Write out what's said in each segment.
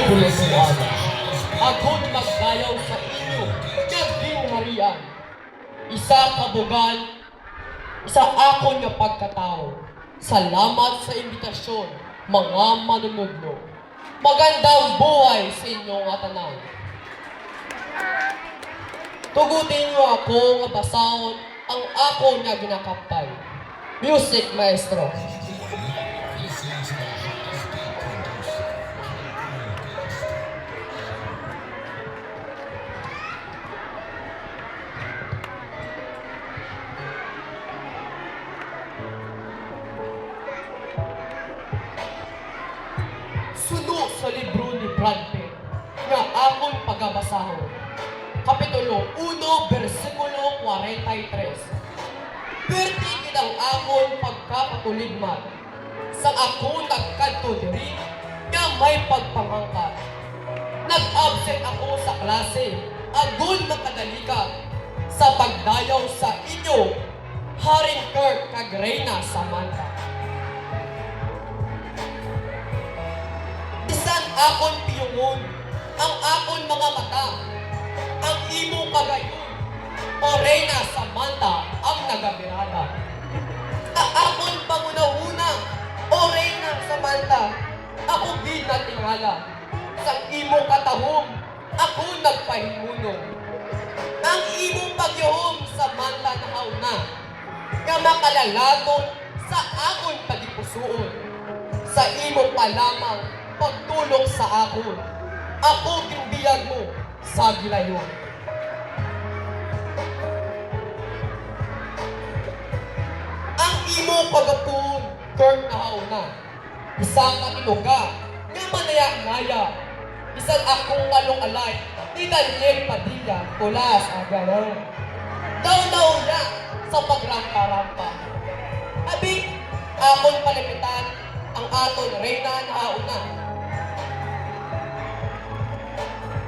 bulutuan. Ako'y magdayaw sa inyo, naging harian. Isa kabugan, isa ako nga pagkatao. Salamat sa imbitasyon, mga manunodlo. Magandang buhay sa inyong atanan. Tugutin niyo ako nga basahon ang ako nga ginakaptay. Music maestro. Suno sa libro ni Brad Pitt nga akong pagabasahon. Kapitulo 1, versikulo 43. Pertigid ang akong pagkapatuligmat sa ako nagkadto diri nga may pagpangangkat. Nag-absent ako sa klase, agon makadalikan sa pagdayaw sa inyo, Haring Kirk kag Reyna Samantha. Bisan akon piyungon, ang akon mga mata, ang imo kagayon, o Reyna Samantha ang nagabirada. Sa akon pangunahuna, o Reyna Samantha, ako gid natingala. Sa imo katahom, ako nagpahimuno. Ang imong pagyahom Samantha nahauna, nga makalalagon sa akon pagipusuon. Sa imo pa lamang pagtulong sa akon, ako gimbiyag mo sa gilayon. Ang imo pagapun, Kirk nahauna, isang katinuga, nga manaya-ngaya, isang akong along-alay, ni Daniel Padilla, tulas agalan. Daw-daw na sa pagrampa-rampa. Abi, akong palipitan, ang aton Reyna nahauna.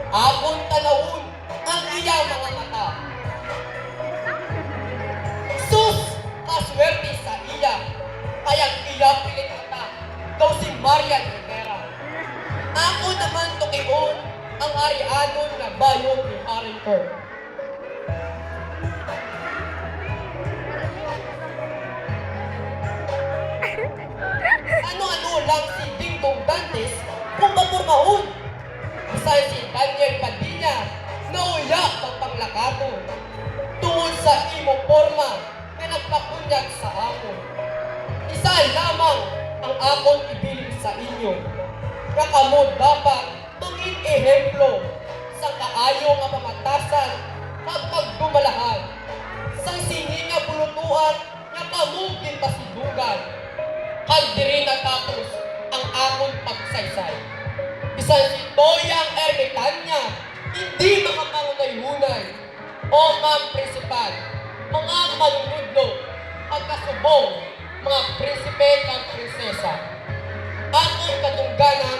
Akong tanawon ang iyang mga mata. Sus! Kaswerte sa iya, kayang iya pilit mata, daw si Marian Rivera. Ako naman tukion ang arianon na bayo ni Haring Kirk. Ano-ano lang si Dingdong Dantes kung mapurmahon. Isa'y si Daniel Padilla na uyak ng panglakato tungod sa imong forma na nagpakunyag sa akon. Isa lamang ang akon ibilin sa inyo. Kakamo dapat manging ehemplo sa kaayo nga pamatasan at pagdumalahan sa sini nga bulutuan nga kamugin pasidugan. Kag diri natapos ang akon pagsaysay. Bisan si Toyang Ermitanya, hindi makapangunay-hunay o mga prinsipal, mga manunudlo, at kasubong, mga prinsipe at prinsesa. Akong katungganan